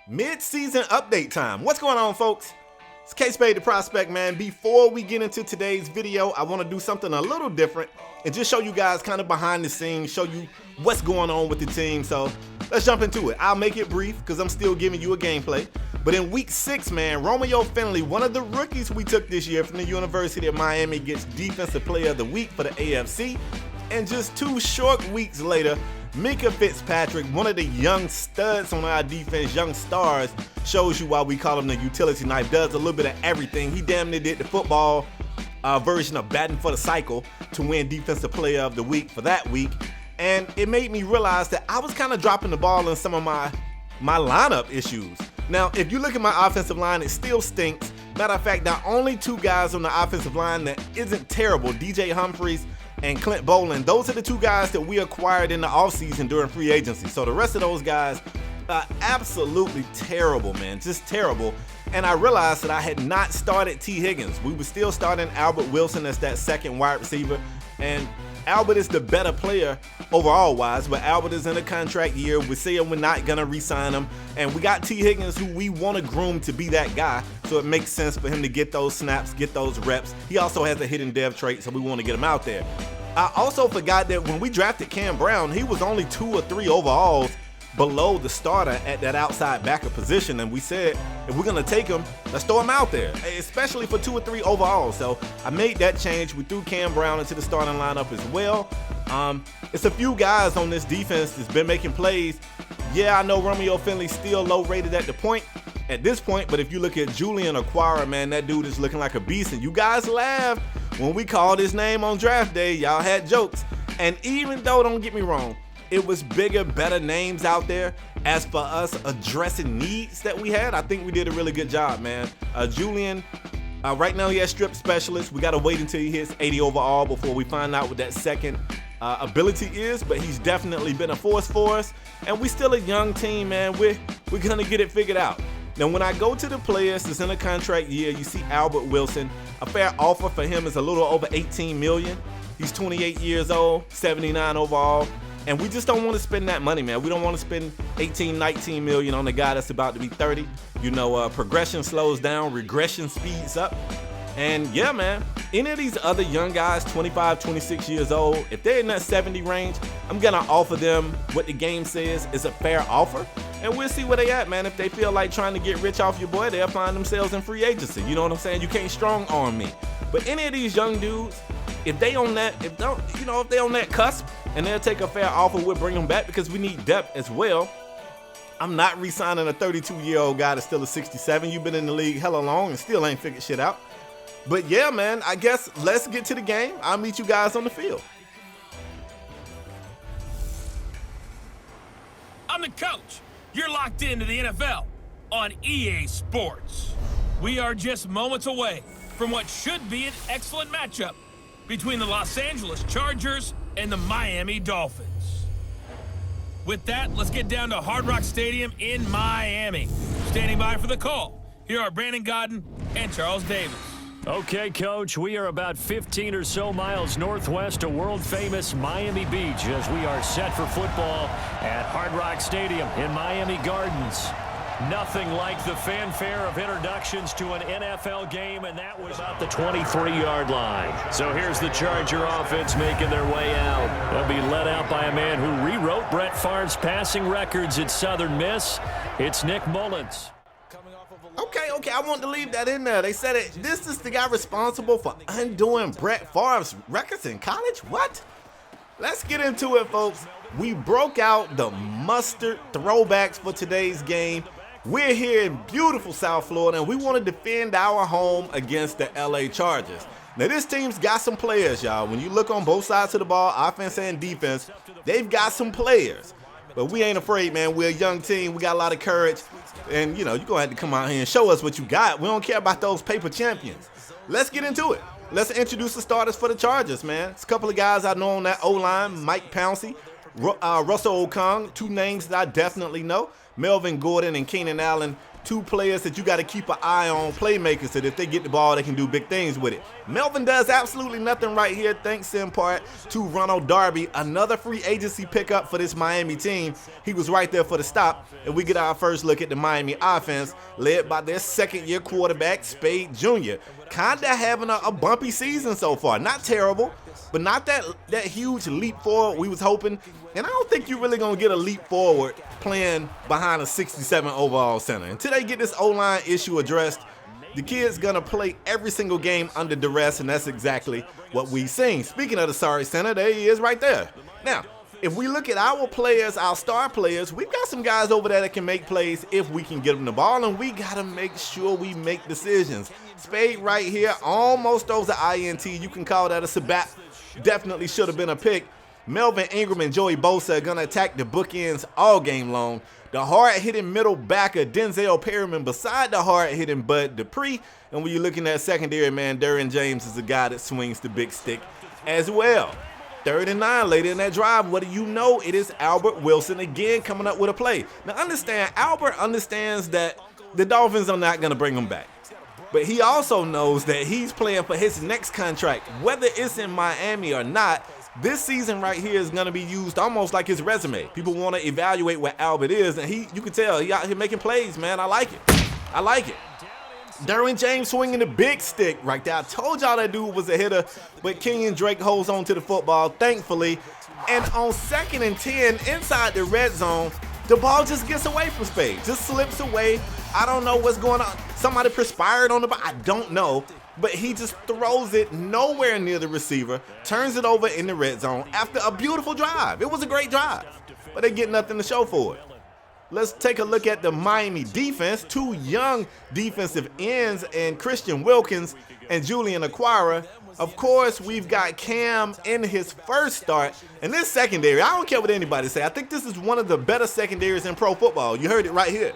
Mid-season update time. What's going on, folks? It's KspadeTheProspect, man. Before we get into today's video, I want to do something a little different and just show you guys kind of behind the scenes, show you what's going on with the team. So let's jump into it. I'll make it brief because I'm still giving you a gameplay. But in week 6, man, Romeo Finley, one of the rookies we took this year from the University of Miami, gets Defensive Player of the Week for the AFC. And just 2 short weeks later, Minkah Fitzpatrick, one of the young studs on our defense, young stars, shows you why we call him the utility knife, does a little bit of everything. He damn near did the football version of batting for the cycle to win Defensive Player of the Week for that week. And it made me realize that I was kind of dropping the ball in some of my lineup issues. Now, if you look at my offensive line, it still stinks. Matter of fact, the only 2 guys on the offensive line that isn't terrible, DJ Humphries and Clint Boland, those are the 2 guys that we acquired in the offseason during free agency. So the rest of those guys are absolutely terrible, man, just terrible. And I realized that I had not started T. Higgins. We were still starting Albert Wilson as that second wide receiver. And Albert is the better player overall wise, but Albert is in a contract year. We're saying we're not going to re-sign him. And we got T. Higgins, who we want to groom to be that guy. So it makes sense for him to get those snaps, get those reps. He also has a hidden dev trait, so we want to get him out there. I also forgot that when we drafted Cam Brown, he was only 2 or 3 overalls below the starter at that outside backer position. And we said, if we're going to take him, let's throw him out there, especially for 2 or 3 overalls. So I made that change. We threw Cam Brown into the starting lineup as well. It's a few guys on this defense that's been making plays. Yeah, I know Romeo Finley's still low rated at this point, but if you look at Julian Okwara, man, that dude is looking like a beast. And you guys laughed when we called his name on draft day. Y'all had jokes. And even though, don't get me wrong, it was bigger, better names out there. As for us addressing needs that we had, I think we did a really good job, man. Julian, right now he has strip specialist. We got to wait until he hits 80 overall before we find out what that second ability is, but he's definitely been a force for us. And we still a young team, man. We're going to get it figured out. Now, when I go to the players that's in a contract year, you see Albert Wilson. A fair offer for him is a little over $18 million. He's 28 years old, 79 overall. And we just don't want to spend that money, man. We don't want to spend 18, 19 million on a guy that's about to be 30. You know, progression slows down, regression speeds up. And yeah, man, any of these other young guys, 25, 26 years old, if they're in that 70 range, I'm going to offer them what the game says is a fair offer. And we'll see where they at, man. If they feel like trying to get rich off your boy, they'll find themselves in free agency. You know what I'm saying? You can't strong arm me. But any of these young dudes, if they on that, if they on that cusp and they'll take a fair offer, we'll bring them back because we need depth as well. I'm not re-signing a 32-year-old guy that's still a 67. You've been in the league hella long and still ain't figured shit out. But yeah, man, I guess let's get to the game. I'll meet you guys on the field. I'm the coach. You're locked into the NFL on EA Sports. We are just moments away from what should be an excellent matchup between the Los Angeles Chargers and the Miami Dolphins. With that, let's get down to Hard Rock Stadium in Miami. Standing by for the call, here are Brandon Godden and Charles Davis. Okay, Coach, we are about 15 or so miles northwest of world-famous Miami Beach as we are set for football at Hard Rock Stadium in Miami Gardens. Nothing like the fanfare of introductions to an NFL game, and that was about the 23-yard line. So here's the Charger offense making their way out. They'll be led out by a man who rewrote Brett Favre's passing records at Southern Miss. It's Nick Mullins. Okay, I want to leave that in there. They said it. This is the guy responsible for undoing Brett Favre's records in college? What? Let's get into it, folks. We broke out the mustard throwbacks for today's game. We're here in beautiful South Florida, and we want to defend our home against the LA Chargers. Now, this team's got some players, y'all. When you look on both sides of the ball, offense and defense, they've got some players. But we ain't afraid, man. We're a young team. We got a lot of courage. And, you know, you're going to have to come out here and show us what you got. We don't care about those paper champions. Let's get into it. Let's introduce the starters for the Chargers, man. It's a couple of guys I know on that O-line. Mike Pouncey, Russell Okung, 2 names that I definitely know. Melvin Gordon and Keenan Allen. two players that you got to keep an eye on, playmakers, that if they get the ball, they can do big things with it. Melvin does absolutely nothing right here, thanks in part to Ronald Darby, another free agency pickup for this Miami team. He was right there for the stop, and we get our first look at the Miami offense, led by their second-year quarterback, Spade Jr. Kinda having a bumpy season so far. Not terrible, but not that huge leap forward we was hoping. And I don't think you're really going to get a leap forward playing behind a 67 overall center. Until they get this O-line issue addressed, the kid's going to play every single game under duress, and that's exactly what we've seen. Speaking of the sorry center, there he is right there. Now, if we look at our players, our star players, we've got some guys over there that can make plays if we can get them the ball, and we got to make sure we make decisions. Spade right here, almost throws an INT. You can call that a sabat. Definitely should have been a pick. Melvin Ingram and Joey Bosa are going to attack the bookends all game long. The hard-hitting middle backer, Denzel Perryman, beside the hard-hitting Bud Dupree. And when you're looking at secondary, man, Derwin James is a guy that swings the big stick as well. 3rd and 9 later in that drive. What do you know? It is Albert Wilson again coming up with a play. Now understand, Albert understands that the Dolphins are not going to bring him back. But he also knows that he's playing for his next contract, whether it's in Miami or not. This season right here is going to be used almost like his resume. People want to evaluate what Albert is, and you can tell he out here making plays, man. I like it. I like it. Derwin James swinging the big stick right there. I told y'all that dude was a hitter, but Kenyon Drake holds on to the football, thankfully. And on 2nd and 10, inside the red zone, the ball just gets away from Spade. Just slips away. I don't know what's going on. Somebody perspired on the ball. I don't know. But he just throws it nowhere near the receiver, turns it over in the red zone after a beautiful drive. It was a great drive, but they get nothing to show for it. Let's take a look at the Miami defense. 2 young defensive ends, and Christian Wilkins and Julian Aquara. Of course, we've got Cam in his first start. And this secondary, I don't care what anybody say. I think this is one of the better secondaries in pro football. You heard it right here.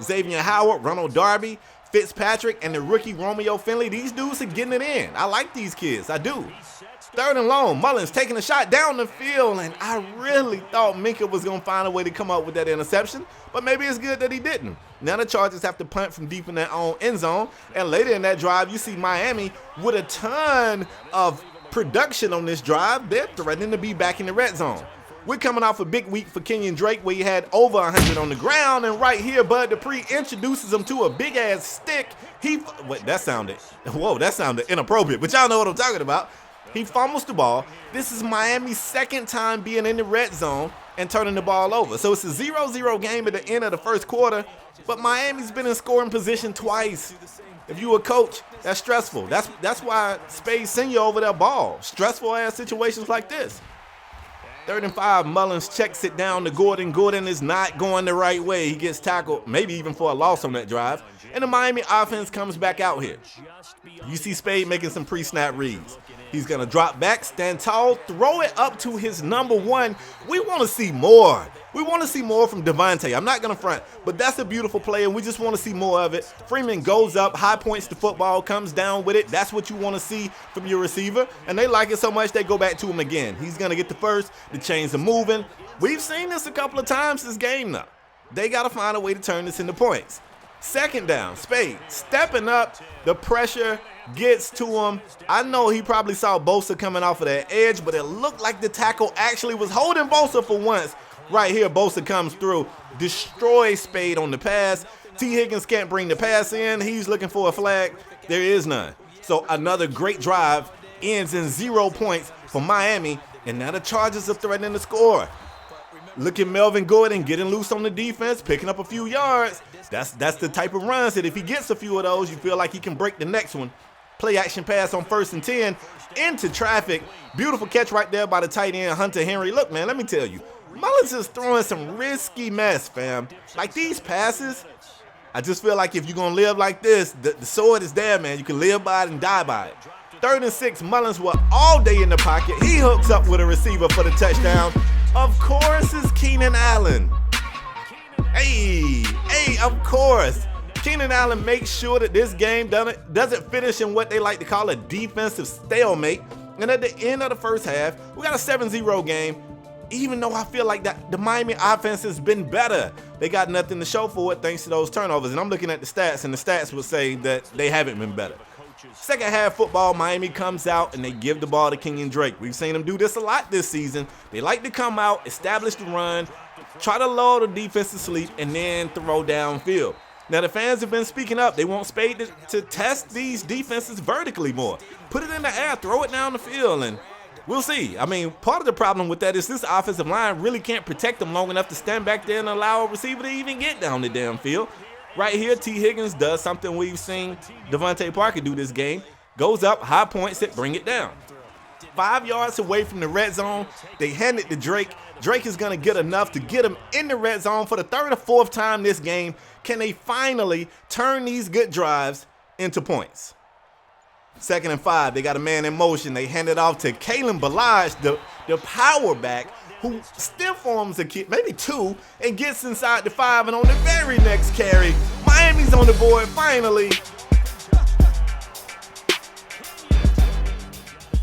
Xavier Howard, Ronald Darby, Fitzpatrick, and the rookie Romeo Finley. These dudes are getting it in. I like these kids. I do. 3rd and long, Mullins taking a shot down the field, and I really thought Minka was going to find a way to come up with that interception, but maybe it's good that he didn't. Now the Chargers have to punt from deep in their own end zone, and later in that drive, you see Miami with a ton of production on this drive. They're threatening to be back in the red zone. We're coming off a big week for Kenyon Drake where he had over 100 on the ground, and right here, Bud Dupree introduces him to a big-ass stick. That sounded inappropriate, but y'all know what I'm talking about. He fumbles the ball. This is Miami's 2nd time being in the red zone and turning the ball over. So it's a 0-0 game at the end of the first quarter, but Miami's been in scoring position twice. If you a coach, that's stressful. That's why Spade send you over that ball. Stressful ass situations like this. 3rd and 5, Mullins checks it down to Gordon. Gordon is not going the right way. He gets tackled, maybe even for a loss on that drive. And the Miami offense comes back out here. You see Spade making some pre-snap reads. He's going to drop back, stand tall, throw it up to his number 1. We want to see more. We want to see more from Devontae. I'm not going to front, but that's a beautiful play, and we just want to see more of it. Freeman goes up, high points the football, comes down with it. That's what you want to see from your receiver, and they like it so much they go back to him again. He's going to get the first. The chains are moving. We've seen this a couple of times this game now. They got to find a way to turn this into points. 2nd down, Spade stepping up. The pressure gets to him. I know he probably saw Bosa coming off of that edge, but it looked like the tackle actually was holding Bosa for once. Right here, Bosa comes through, destroys Spade on the pass. T. Higgins can't bring the pass in. He's looking for a flag. There is none. So another great drive ends in 0 points for Miami, and now the Chargers are threatening to score. Look at Melvin Gordon getting loose on the defense, picking up a few yards. That's the type of runs that if he gets a few of those, you feel like he can break the next one. Play action pass on 1st and 10 into traffic. Beautiful catch right there by the tight end, Hunter Henry. Look, man, let me tell you, Mullins is throwing some risky mess, fam. Like these passes, I just feel like if you're going to live like this, the sword is there, man. You can live by it and die by it. 3rd and 6, Mullins was all day in the pocket. He hooks up with a receiver for the touchdown. Of course, it's Keenan Allen. Hey, of course. Keenan Allen makes sure that this game doesn't finish in what they like to call a defensive stalemate. And at the end of the first half, we got a 7-0 game. Even though I feel like that the Miami offense has been better. they got nothing to show for it thanks to those turnovers. And I'm looking at the stats, and the stats would say that they haven't been better. Second half football, Miami comes out and they give the ball to Kenyon Drake. We've seen them do this a lot this season. They like to come out, establish the run, try to lull the defense to sleep, and then throw downfield. Now, the fans have been speaking up. They want Spade to test these defenses vertically more. Put it in the air, throw it down the field, and we'll see. I mean, part of the problem with that is this offensive line really can't protect them long enough to stand back there and allow a receiver to even get down the damn field. Right here, T. Higgins does something we've seen Devontae Parker do this game. Goes up, high points it, bring it down. 5 yards away from the red zone, they hand it to Drake. Drake is going to get enough to get him in the red zone for the third or fourth time this game. Can they finally turn these good drives into points? 2nd and 5, they got a man in motion. They hand it off to Kalen Ballage, the power back, who stiff arms a kid, maybe 2, and gets inside the 5. And on the very next carry, Miami's on the board finally.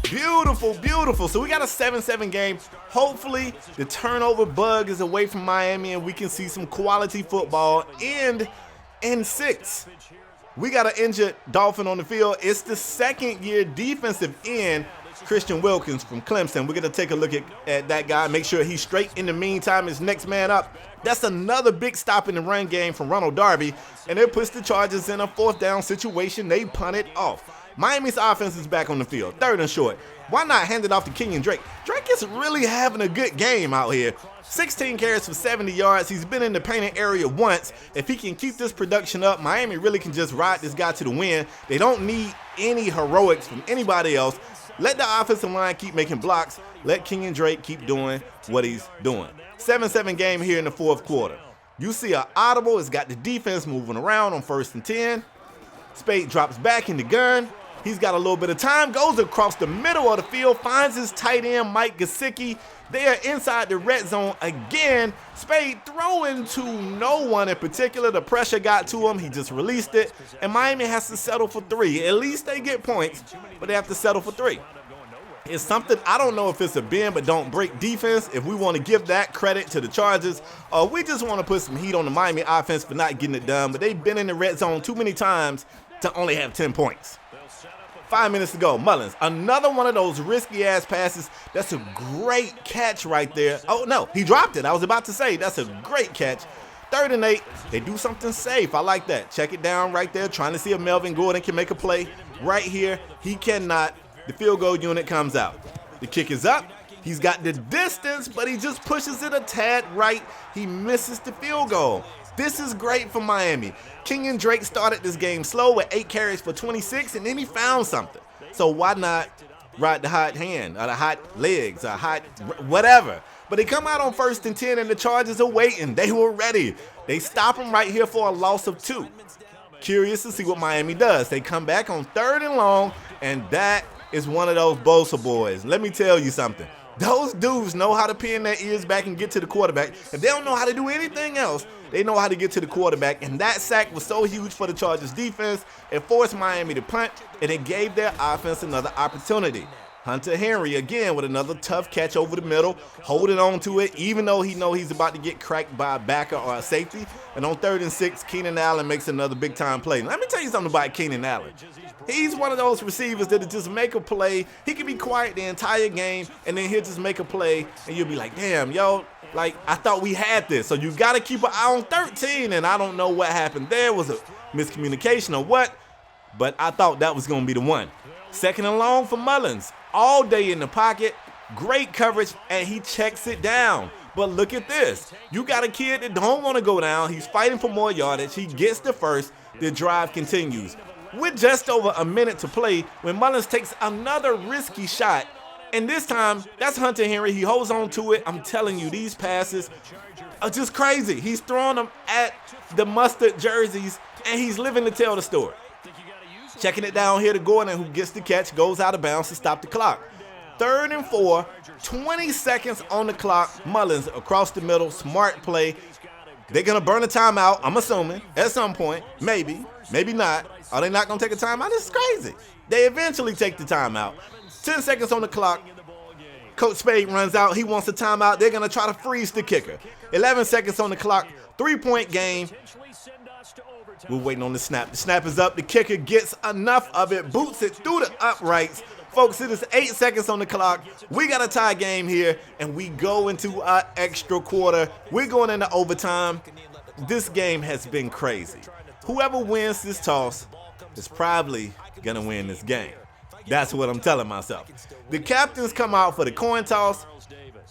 Beautiful, beautiful. So we got a 7-7 game. Hopefully the turnover bug is away from Miami and we can see some quality football. And in 6, we got an injured Dolphin on the field. It's the second-year defensive end, Christian Wilkins from Clemson. We're going to take a look at that guy, make sure he's straight. In the meantime, his next man up. That's another big stop in the run game from Ronald Darby, and it puts the Chargers in a 4th down situation. They punt it off. Miami's offense is back on the field, 3rd and short. Why not hand it off to Kenyon Drake? Drake is really having a good game out here. 16 carries for 70 yards. He's been in the painted area once. If he can keep this production up, Miami really can just ride this guy to the win. They don't need any heroics from anybody else. Let the offensive line keep making blocks. Let Kenyon Drake keep doing what he's doing. 7-7 game here in the 4th quarter. You see an audible. It's got the defense moving around on 1st and 10. Spade drops back in the gun. He's got a little bit of time, goes across the middle of the field, finds his tight end, Mike Gesicki. They are inside the red zone again. Spade throwing to no one in particular. The pressure got to him. He just released it. And Miami has to settle for 3. At least they get points, but they have to settle for 3. It's something, I don't know if it's a bend but don't break defense, if we want to give that credit to the Chargers, or we just want to put some heat on the Miami offense for not getting it done. But they've been in the red zone too many times to only have 10 points. 5 minutes to go. Mullins, another one of those risky-ass passes. That's a great catch right there. Oh, no, he dropped it. I was about to say, that's a great catch. 3rd and 8, they do something safe. I like that. Check it down right there, trying to see if Melvin Gordon can make a play. Right here, he cannot. The field goal unit comes out. The kick is up. He's got the distance, but he just pushes it a tad right. He misses the field goal. This is great for Miami. Kenyon Drake started this game slow with 8 carries for 26, and then he found something. So why not ride the hot hand, or the hot legs, or hot whatever? But they come out on 1st and 10, and the Chargers are waiting. They were ready. They stop him right here for a loss of 2. Curious to see what Miami does. They come back on 3rd and long, and that is one of those Bosa boys. Let me tell you something. Those dudes know how to pin their ears back and get to the quarterback. If they don't know how to do anything else, they know how to get to the quarterback. And that sack was so huge for the Chargers defense. It forced Miami to punt, and it gave their offense another opportunity. Hunter Henry, again, with another tough catch over the middle, holding on to it, even though he knows he's about to get cracked by a backer or a safety. And on 3rd and 6, Keenan Allen makes another big-time play. Let me tell you something about Keenan Allen. He's one of those receivers that'll just make a play. He can be quiet the entire game, and then he'll just make a play, and you'll be like, damn, yo, like, I thought we had this. So you got to keep an eye on 13, and I don't know what happened there. Was a miscommunication or what? But I thought that was going to be the one. 2nd and long for Mullins. All day in the pocket. Great coverage, and he checks it down. But look at this. You got a kid that don't want to go down. He's fighting for more yardage. He gets the first. The drive continues. With just over a minute to play, when Mullins takes another risky shot, and this time, that's Hunter Henry. He holds on to it. I'm telling you, these passes are just crazy. He's throwing them at the mustard jerseys, and he's living to tell the story. Checking it down here to Gordon, who gets the catch, goes out of bounds to stop the clock. 3rd and 4, 20 seconds on the clock. Mullins across the middle, smart play. They're going to burn a timeout, I'm assuming, at some point. Maybe, maybe not. Are they not going to take a timeout? This is crazy. They eventually take the timeout. 10 seconds on the clock. Coach Spade runs out. He wants a timeout. They're going to try to freeze the kicker. 11 seconds on the clock. 3-point game. We're waiting on the snap. The snap is up. The kicker gets enough of it, boots it through the uprights. Folks, it is 8 seconds on the clock. We got a tie game here, and we go into our extra quarter. We're going into overtime. This game has been crazy. Whoever wins this toss is probably going to win this game. That's what I'm telling myself. The captains come out for the coin toss.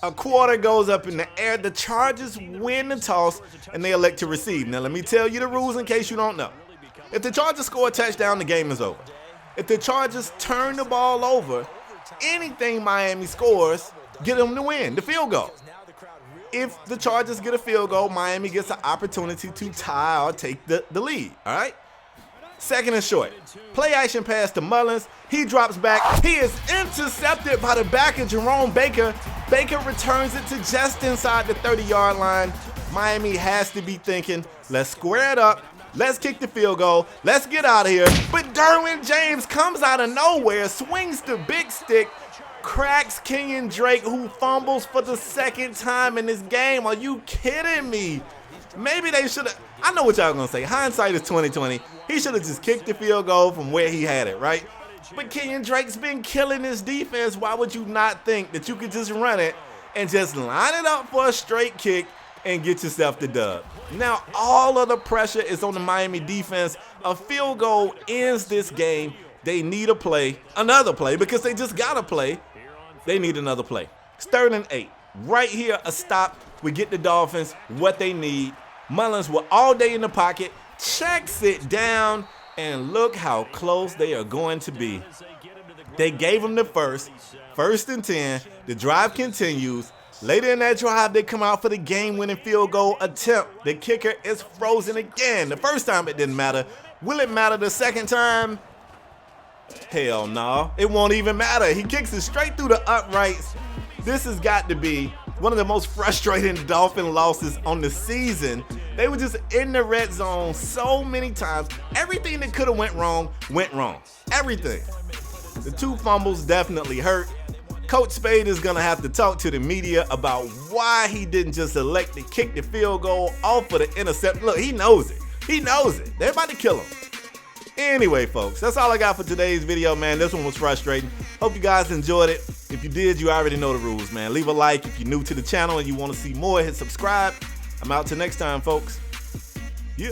A quarter goes up in the air. The Chargers win the toss, and they elect to receive. Now, let me tell you the rules in case you don't know. If the Chargers score a touchdown, the game is over. If the Chargers turn the ball over, anything Miami scores, get them to win, the field goal. If the Chargers get a field goal, Miami gets an opportunity to tie or take the lead, all right? Second and short. Play action pass to Mullins. He drops back. He is intercepted by the back of Jerome Baker. Baker returns it to just inside the 30-yard line. Miami has to be thinking, let's square it up. Let's kick the field goal. Let's get out of here. But Derwin James comes out of nowhere, swings the big stick, cracks Kenyon Drake, who fumbles for the second time in this game. Are you kidding me? Maybe they should have. I know what y'all gonna say. Hindsight is 20/20. He should have just kicked the field goal from where he had it, right? But Kenyon Drake's been killing his defense. Why would you not think that you could just run it and just line it up for a straight kick and get yourself the dub? Now all of the pressure is on the Miami defense. A field goal ends this game. They need a play, another play, because they just got a play. They need another play. It's 3rd and 8. Right here, a stop. We get the Dolphins what they need. Mullins with all day in the pocket, checks it down, and look how close they are going to be. They gave him the first. 1st and 10. The drive continues. Later in that drive, they come out for the game-winning field goal attempt. The kicker is frozen again. The first time it didn't matter. Will it matter the second time? Hell no. It won't even matter. He kicks it straight through the uprights. This has got to be one of the most frustrating Dolphin losses on the season. They were just in the red zone so many times. Everything that could have went wrong. Everything. The 2 fumbles definitely hurt. Coach Spade is going to have to talk to the media about why he didn't just elect to kick the field goal off of the intercept. Look, he knows it. They're about to kill him. Anyway, folks, that's all I got for today's video, man. This one was frustrating. Hope you guys enjoyed it. If you did, you already know the rules, man. Leave a like if you're new to the channel and you want to see more. Hit subscribe. I'm out till next time, folks. Yeah.